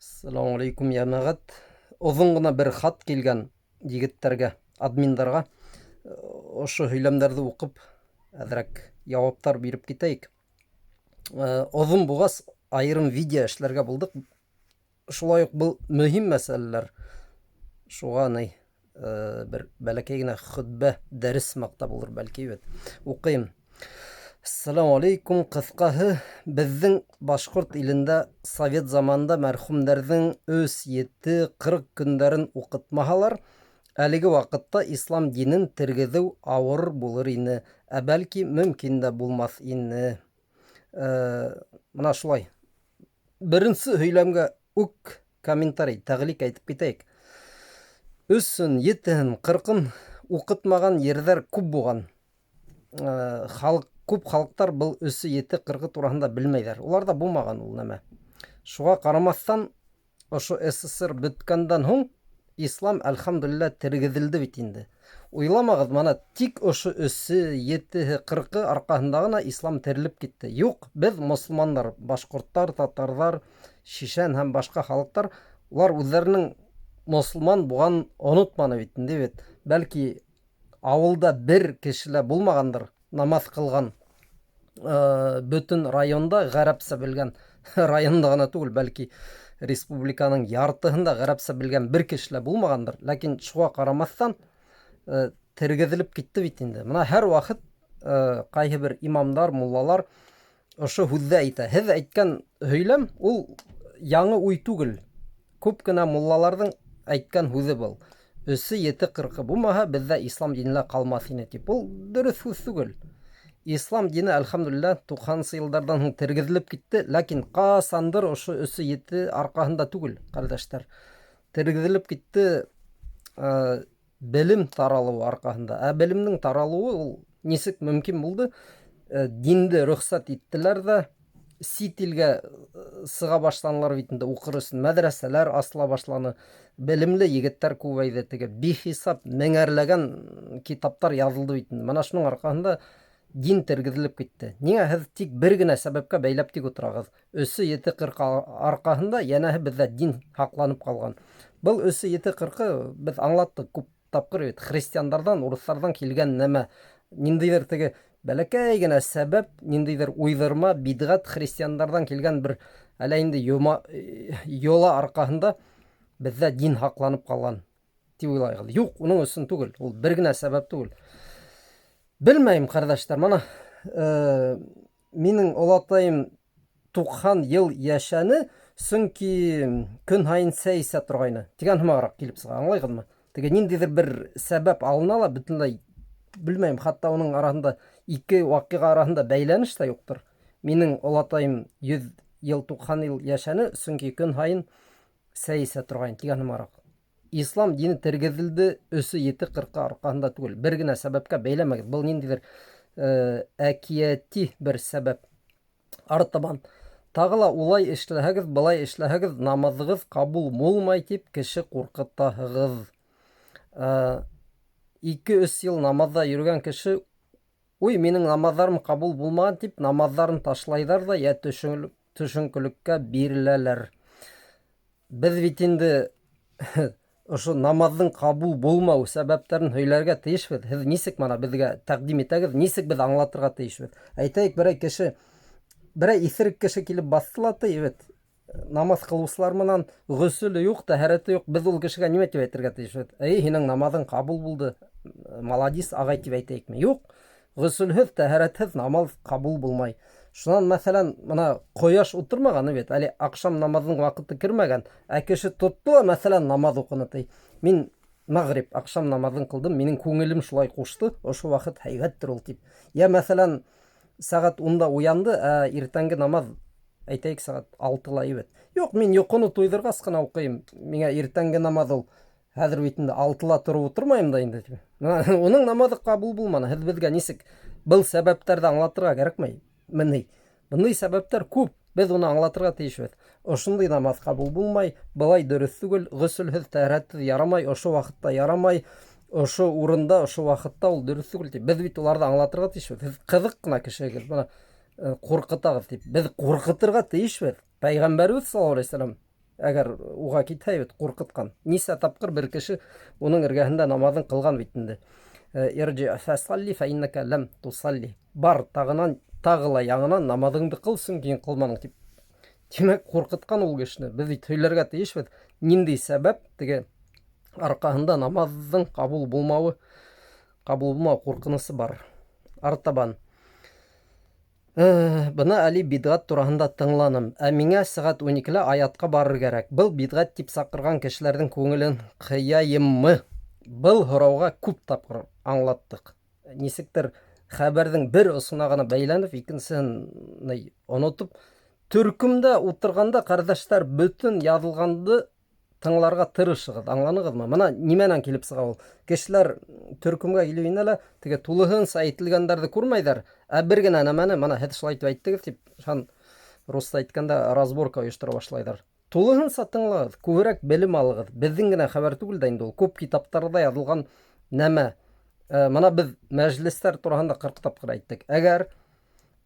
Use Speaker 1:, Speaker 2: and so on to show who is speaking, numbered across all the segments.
Speaker 1: Assalamu алейкум ямағат. Оҙон ғына бер хат килгән егеттәргә, админдарға. Ошо һөйләмдәрҙе уҡып, әҙерәк яуаптар биреп китәйек. Оҙон булғас, айырым видео эшләргә булдыҡ. Шулай уҡ был мөһим мәсьәләләр. Шуға бер бәләкәй генә хөтбә, дәрес маҡта булыр бәлки. Уҡыйым. Ассаламу алейкум. Ҡыҫҡаһы, беҙҙең Башҡорт илендә совет заманында мәрхүмдәрҙең 3-7-40 көндәрен уҡытмаһалар, әлеге ваҡытта ислам динен тергеҙеү ауыр булыр ине, ә бәлки мөмкин дә булмаҫ ине. Мына шулай. Беренсе һөйләмгә үк комментарий, тәғлиҡ әйтеп китәйек. 3-өн, 7-һен, 40-ын уҡытмаған ерҙәр күп булған. Күп халыҡтар был 3-7-40 тураһында белмәйҙәр. Уларҙа булмаған ул нәмә. Шуға ҡарамаҫтан, ошо СССР бөткәндән һуң ислам, әлхәмдулилла, тергеҙелде бит инде. Уйламағыҙ, мана тик ошо 3-7-40 арҡаһында ғына ислам терелеп китте. Юҡ, беҙ мосолмандар, башҡорттар, татарҙар, шишән һәм башҡа халыҡтар, улар үҙҙәренең мосолман булған онотманы бит инде. Бәлки ауылда бер кешелә булмағандыр намаҙ ҡылған, бөтөн районда ғәрәпсә белгән, районда ғына түгел, бәлки республиканың яртыһында ғәрәпсә белгән бер кешелә булмағандыр. Ләкин шуға ҡарамаҫтан тергеҙелеп китте бит инде. Мына һәр ваҡыт ҡайһы бер имамдар, муллалар ошо һүҙҙе әйтә. Һеҙ әйткән һөйләм ул яңы уй түгел. Күп кенә муллаларҙың әйткән һүҙе был. 3-7-40 булмаһа, беҙҙә ислам динелә ҡалмаҫ ине тип. Ул дөрөҫ һүҙ түгел. Ислам дине, әлхәмдулилла, 90-сы йылдарҙан һуң тергеҙелеп китте, ләкин ҡасандыр ошо 3-7 арҡаһында түгел, ҡәрҙәштәр. Тергеҙелеп китте белем таралыуы арҡаһында. Ә белемдең таралыуы ул нисек мөмкин булды? Динде рөхсәт иттеләр ҙә, сит илгә сыға башланылар бит инде уҡыр өсөн. Мәҙрәсәләр асыла башланы. Белемле егеттәр күбәйҙе. Теге бихисап меңәрләгән китаптар яҙылды бит инде. Мына шуның арҡаһында дин тергеҙелеп китте. Ниңә һеҙ тик бер генә сәбәпкә бәйләп тик ултырағыҙ? 3-7-40 арҡаһында йәнәһе беҙҙә дин һаҡланып ҡалған. Был 3-7-40 беҙ аңлаттык күп тапҡыр бит. Христиандарҙан, урыҫтарҙан килгән нәмә. Ниндәйҙер теге бәләкәй генә сәбәп, ниндәйҙер уйҙырма, бидғат христиандарҙан килгән бер әллә инде йола арҡаһында беҙҙә дин һаҡланып ҡалған тип уйлайһығыҙ. Юҡ, уның өсөн түгел. Ул бер генә сәбәп түгел. Белмәйем, ҡәрҙәштәр, мана минең олатайым 90 йыл йәшәне, сөнки көн һайын сәй эсә торғайны. Тигән һымағыраҡ килеп сыға, аңлайһығыҙмы? Теге ниндәйҙер бер сәбәп алына ла бөтөнләй, белмәйем, хатта уның араһында ике ваҡиға араһында бәйләнеш тә юҡтыр. Минең олатайым 100 йыл, 90 йыл йәшәне, сөнки көн һайын сәй эсә торғайны. Тигән һымағыраҡ. Ислам дине тергеҙелде 3-7-40 арҡаһында түгел. Бер генә сәбәпкә бәйләмәгеҙ. Был ниндәйҙер әкиәти бер сәбәп. Артабан тағы ла улай эшләһәгеҙ, былай эшләһәгеҙ, намаҙығыҙ ҡабул булмай тип кеше ҡурҡытаһығыҙ. 2-3 йыл намаҙҙа йөрөгән кеше, уй, минең намаҙҙарым ҡабул булмаған тип, намаҙҙарын ташлайҙар ҙа йә төшөнкөлөккә биреләләр. Беҙ бит инде ошо намаҙҙың ҡабул булмау сәбәптәрен һөйләргә тейешбеҙ. Һеҙ нисек мана беҙгә тәҡдим итәгеҙ, нисек беҙ аңлатырға тейешбеҙ? Әйтәйек, берәй иҫерек кеше килеп баҫты ла, намаҙ ҡылыусылар менән ғөсөлө юҡ, тәһәрәте юҡ. Беҙ ул кешегә нимә тип әйтергә тейешбеҙ? Эй, һинең намаҙың ҡабул булды, маладис, ағай, тип әйтәйекме? Юҡ, ғөсөлһөҙ, тәһәрәтһеҙ намаҙ ҡабул булмай. Шунан, мәҫәлән, мына ҡояш утырмаған бит, әле аҡшам намаҙының ваҡыты кермәгән, ә кеше тотто ла, мәҫәлән, намаҙ уҡыны. Мин мәғриб, аҡшам намаҙын ҡылдым, минең күңелем шулай ҡушты, ошо ваҡыт һәйбәттер ул тип. Йә, мәҫәлән, сәғәт 10-да уянды, ә иртәнге намаҙ, әйтәйек, сәғәт 6-ла ебет. Юҡ, мин йоҡоно туйҙырғас ҡына уҡыйым. Миңә иртәнге намаҙ ул хәҙер бит инде 6-ла тороп ултырмайым да инде. Уның намаҙы ҡабул булманы. Һеҙ беҙгә нисек был сәбәптәрҙе аңлатырға кәрәкмәй. Бындай сәбәптәр күп. Беҙ уны аңлатырға тейешбеҙ. Ошондай намаҙ ҡабул булмай, былай дөрөҫ түгел, ғөсөлһөҙ, тәһәрәтһеҙ ярамай, ошо ваҡытта ярамай, ошо урында, ошо ваҡытта ул дөрөҫ түгел тип. Беҙ бит уларҙы аңлатырға тейешбеҙ. Һеҙ ҡыҙыҡ ҡына кешегеҙ, бына ҡурҡытағыҙ тип. Беҙ ҡурҡытырға тейешбеҙ. Пәйғәмбәребеҙ саллаллаху алейһи ва сәлләм Әгәр уға китһә бит ҡурҡытҡан. Нисә тапҡыр бер кеше уның эргәһендә намаҙын ҡылған бит инде. Ирджи фасалли фаиннака лам тусалли. Бар тағы ла яңынан намаҙыңды ҡыл, сөнки һин ҡылманың тип. Тимәк, ҡурҡытҡан ул кешене. Беҙ бит һөйләргә тейешбеҙ. Ниндәй сәбәп теге арҡаһында намаҙҙың ҡабул булмау ҡурҡынысы бар. Артабан. Бына әле бидғат тураһында тыңланым. Ә миңә сәғәт 12-лә аятҡа барыр кәрәк. Был бидғат тип саҡырған кешеләрҙең күңелен ҡыяйыммы? Был һорауға күп тапҡыр аңлаттыҡ. Нисектер хәбәрҙең бер осона ғына бәйләнеп, икенсеһен онотоп, төркөмдә ултырғанда, ҡәрҙәштәр, бөтөн яҙылғанды тыңларға тырышығыҙ, аңланығыҙмы? Мына нимәнән килеп сыға ул? Кешеләр төркөмгә килеп инәләр, теге тулыһынса әйтелгәндәрҙе күрмәйҙәр, ә бер генә нәмәне, мына һеҙ шулай итеп әйттегеҙ тип, русса әйткәндә разборка ойоштора башлайҙар. Тулыһынса тыңлағыҙ, күберәк белем алығыҙ. Беҙҙең генә хәбәр түгел дә инде ул, күп китаптарҙа яҙылған нәмә. Мына беҙ мәжлестәр тураһында 40 тапҡыр әйттек. Әгәр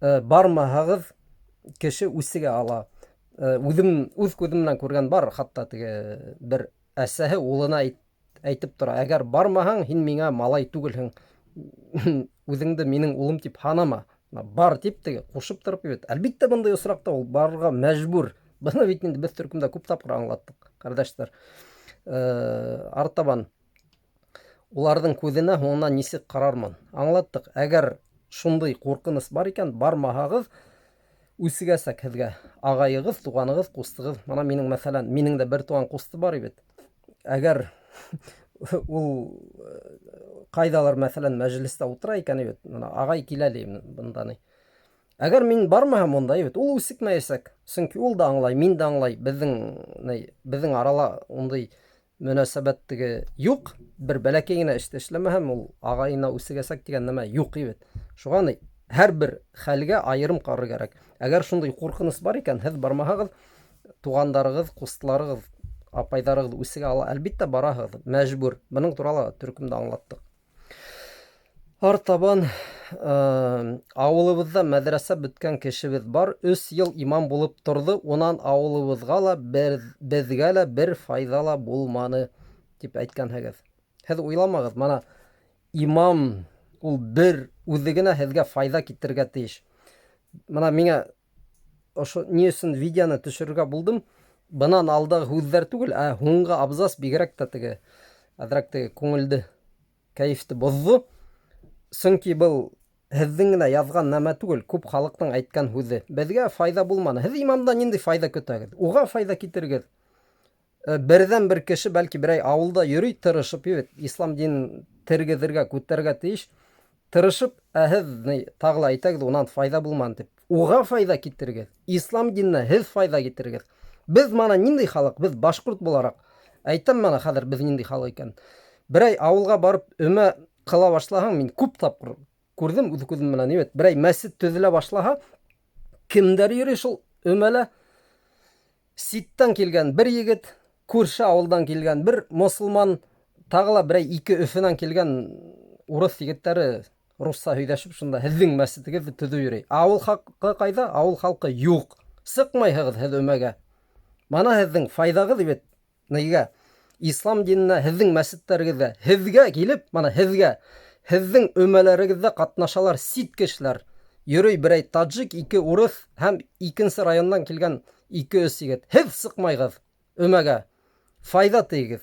Speaker 1: бармаһағыҙ, кеше үсегә ала. Үҙ күҙем менән күргән бар, хатта теге бер әсәһе улына әйтеп тора: әгәр бармаһаң, һин миңә малай түгелһең, үҙеңде минең улым тип һанама, бар тип теге ҡушып тороп бит. Әлбиттә, бындай осраҡта ул барырға мәжбүр. Быны бит инде беҙ төркөмдә күп тапҡыр аңлаттыҡ, ҡәрҙәштәр. Артабан, уларҙың күҙенә һуңынан нисек ҡарармын? Аңлаттыҡ. Әгәр шундай ҡурҡыныс бар икән, бармаһағыҙ, үсегәсәк һеҙгә ағайығыҙ, туғанығыҙ, ҡустығыҙ. Мана минең, мәҫәлән, минең дә бер туған ҡусты бар бит. Әгәр ул ҡайҙалыр, мәҫәлән, мәжлестә ултыра икән бит, ағай киләле бында. Әгәр мин бармаһам унда, ул үсекмәйәсәк. Сөнки ул да аңлай, мин дә аңлай. Беҙҙең арала ундай мөнәсәбәт теге юҡ. Бер бәләкәй генә эште эшләмәһәм, ул ағайына үсегәсәк тигән нәмә юҡ бит. Шуға һәр бер хәлгә айырым ҡарар кәрәк. Әгәр шундай ҡурҡыныс бар икән, һеҙ бармаһағыҙ, туғандарығыҙ, ҡустыларығыҙ, апайдарығыҙ үсегә ала, әлбиттә бараһығыҙ, мәжбүр. Бының турала төркөмдә аңлаттыҡ. Артабан, ауылыбыҙҙа мәҙрәсә бөткән кешебеҙ бар, 3 йыл имам булып торҙо, унан ауылыбыҙға ла, беҙгә лә бер файҙа ла булманы, тип әйткәнһегеҙ. Һеҙ уйламағыҙ, мана имам ул бер үҙе генә һеҙгә файҙа китергә тейеш. Мына миңә ошо ни өсөн видеоны төшөрөргә булдым, бынан алдағы һүҙҙәр түгел, ә һуңғы абзац бигерәк тә теге әҙерәк теге күңелде, кәйефте боҙҙо. Сөнки был һеҙҙең генә яҙған нәмә түгел, күп халыҡтың әйткән һүҙе. Беҙгә файҙа булманы. Һеҙ имамдан ниндәй файҙа көтәгеҙ? Уға файҙа китергеҙ. Берҙән бер кеше, бәлки берәй ауылда йөрөй, тырышып, ислам динен тергеҙергә, күтәргә тейеш, тырышып, ә һеҙ тағы ла әйтәгеҙ, унан файҙа булманы тип. Уға файҙа китергеҙ. Ислам диненә һеҙ файҙа китергеҙ. Беҙ мана ниндәй халыҡ? Беҙ башҡорт булараҡ. Әйтәм мана хәҙер беҙ ниндәй халыҡ икән. Берәй ауылға барып өмә ҡыла башлаһаң, мин күп тапҡыр күрҙем үҙ күҙем менән, берәй мәсет төҙөлә башлаһа, кемдәр йөрөй шул өмәлә? Ситтән килгән бер егет, күрше ауылдан килгән бер мосолман, тағы ла берәй 2 Өфөнән килгән урыҫ егеттәре русса һөйҙәшеп, шунда һеҙҙең мәсетегеҙҙе төҙөп йөрөй. Ауыл халҡы ҡайҙа? Ауыл халҡы юҡ. Сыҡмайһығыҙ һеҙ өмәгә. Мана һеҙҙең файҙағыҙ бит. Нигә? Ислам диненә, һеҙҙең мәсеттәрегеҙгә, һеҙгә килеп, мана һеҙгә, һеҙҙең өмәләрегеҙҙә ҡатнашалар сит кешеләр. Йөрөй берәй таджик, 2 урыҫ һәм икенсе райондан килгән 2-3 егет. Һеҙ сыҡмайығыҙ өмәгә. Файҙа тейегеҙ.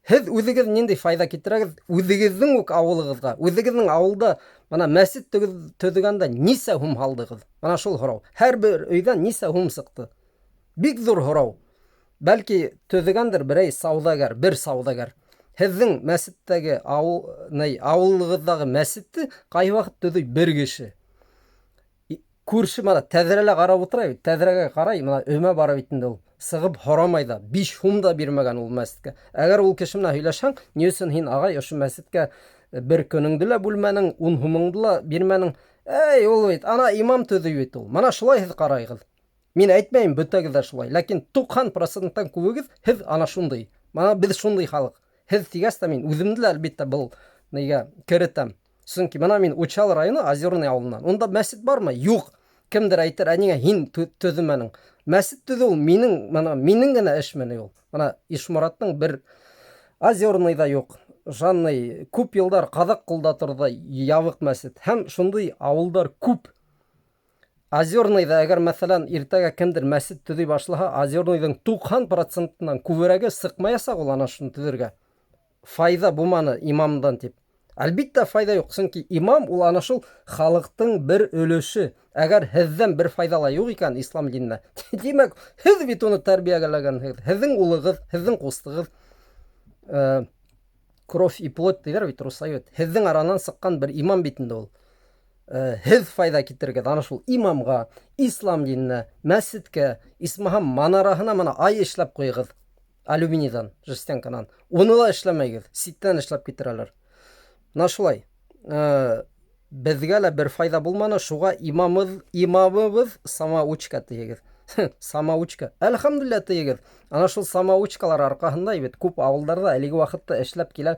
Speaker 1: Һеҙ үҙегеҙ ниндәй файҙа китерәгеҙ? Үҙегеҙҙең үк ауылығыҙға. Үҙегеҙҙең ауылда мана мәсет төҙөгәндә нисә һум һалдығыҙ? Мана шул һорау. Һәр бер өйҙән нисә һум сыҡты? Бик ҙур һорау. Бәлки төҙөгәндер берәй сауҙагәр, бер сауҙагәр. Һеҙҙең мәсеттәге ауылығыҙҙағы мәсетте ҡайһы ваҡыт төҙөй бер кеше. Күрше мана тәҙрәлә ҡарап ултыра бит, тәҙрәгә ҡарай, мана өмә бара бит инде ул. Сығып һорамай ҙа, 5 һум да бирмәгән ул мәсеткә. Әгәр ул кеше менән һөйләшһәң, ни өсөн һин, ағай, ошо мәсеткә бер көнөңдө лә бүлмәнең, 10 һумыңды ла бирмәнең? Эй, ул бит, ана имам төҙөй бит ул. Мана шулай һеҙ ҡарайығыҙ. Мин әйтмәйем, бөтәгеҙ ҙә шулай. Ләкин 90%-тан күбегеҙ, һеҙ ана шундай. Мана беҙ шундай халыҡ. Һеҙ тигәс тә мин үҙемде лә әлбиттә был керетәм. Сөнки мана мин Учал районы, Озерный ауылынан. Унда мәсет бармы? Юҡ. Кемдер әйтер, ә ниңә һин төҙөмәнең? Мәсет төҙөү ул минең генә эш менә ул. Мына Ишмораттың бер Озерныйда юк, Жанный күп йылдар Ҡаҙаҡ ҡулда торҙо ябыҡ мәсет. Һәм шундый ауылдар күп. Озерныйҙа әгәр мәҫәлән иртәгә кемдер мәсет төҙөй башлаһа, Озерныйҙың 90%-нан күберәге сыҡмаясаҡ ул ана шуны төҙөргә. Файҙа булманы имамдан тип. Әлбиттә файҙа юҡ, сөнки имам ул ана шул халыҡтың бер өлөшө. Әгәр һеҙҙән бер файҙа ла юҡ икән ислам диненә, тимәк, һеҙ бит уны тәрбиәләгәнһегеҙ. Һеҙҙең улығыҙ, һеҙҙең ҡустығыҙ, кровь и плоть тиҙәр бит русса бит. Һеҙҙең аранан сыҡҡан бер имам бит инде ул. Һеҙ файҙа китерегеҙ ана шул имамға, ислам диненә, мәсеткә, исмаһам манараһына мына ай эшләп ҡуйығыҙ. Алюминийҙан, жестянканан. Уны ла эшләмәйегеҙ, ситтән эшләп китерәләр. Мына шулай. Беҙгә лә бер файҙа булманы, шуға имамыбыҙ самоучка тейегеҙ. Самоучка. Әлхәмдулилля тейегеҙ. Ана шул самоучкалар арҡаһында бит күп ауылдарҙа әлеге ваҡытта эшләп килә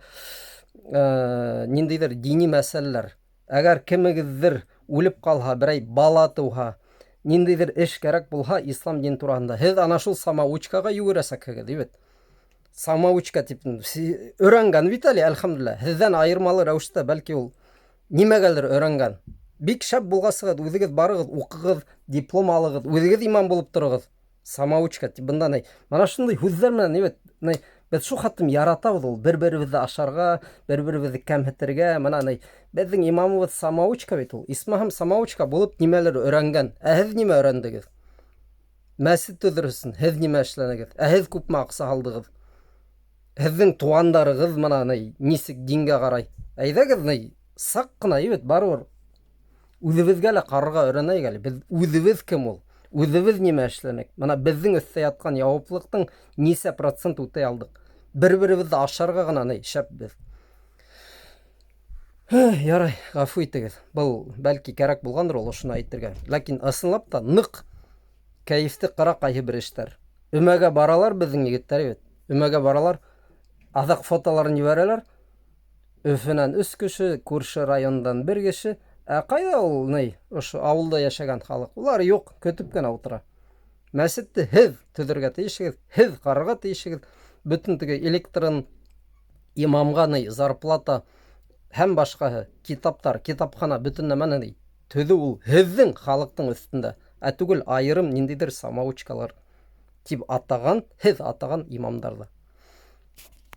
Speaker 1: ниндәйҙер дини мәсьәләләр. Әгәр кемегеҙҙер үлеп ҡалһа, берәй бала тыуһа, ниндәйҙер эш кәрәк булһа ислам дин тураһында, һеҙ ана шул самоучкаға йүгерәсәкһегеҙ, бит. Самоучка тип өйрәнгән бит әле, әлхәмдулилля. Һеҙҙән айырмалы рәүештә бәлки ул нимәгәлер өйрәнгән. Бик шәп булғасығыҙ, үҙегеҙ барығыҙ, уҡығыҙ, диплом алығыҙ, үҙегеҙ имам булып тороғоҙ. Самоучка тип бында мана шундай һүҙҙәр менән беҙ шул хаттым яратабыҙ ул бер-беребеҙҙе ашарға, бер-беребеҙҙе кәмһетергә. Мына беҙҙең имамыбыҙ самоучка бит ул. Исмаһам самоучка булып нимәлер өйрәнгән. Ә һеҙ нимә өйрәндегеҙ? Мәсет төҙөр өсөн һеҙ нимә эшләнегеҙ? Ә һеҙ күпме аҡса һалдығыҙ? Һеҙҙең туғандарығыҙ мына нисек дингә ҡарай? Әйҙәгеҙ саҡ ҡына бит барыбер үҙебеҙгә лә ҡарарға өйрәнәйек әле. Беҙ үҙебеҙ кем ул? Үҙебеҙ нимә эшләнек? Мына беҙҙең өҫтә ятҡан яуаплыҡтың нисә процент үтәй алдыҡ? Бер-беребеҙҙе ашарға ғына шәпбеҙ. Ярай, ғәфү итегеҙ. Был бәлки кәрәк булғандыр ул ошоно әйтергә. Ләкин ысынлап та ныҡ кәйефте ҡыра ҡайһы бер эштәр. Өмәгә баралар беҙҙең егеттәр бит. Өмәгә баралар, аҙаҡ фотоларын ебәрәләр. Өфөнән 3 кеше, күрше райондан 1 кеше. Ә ҡайҙа ул ошо ауылда йәшәгән халыҡ? Улар юҡ, көтөп кенә ултыра. Мәсетте һеҙ төҙөргә тейешегеҙ, һеҙ ҡарарға тейешегеҙ. Бөтөн теге электрон, имамға зарплата һәм башҡаһы, китаптар, китапхана, бөтөн нәмәне төҙөү ул һеҙҙең халыҡтың өҫтөндә, ә түгел айырым ниндәйҙер самоучкалар тип атаған, һеҙ атаған имамдарҙы.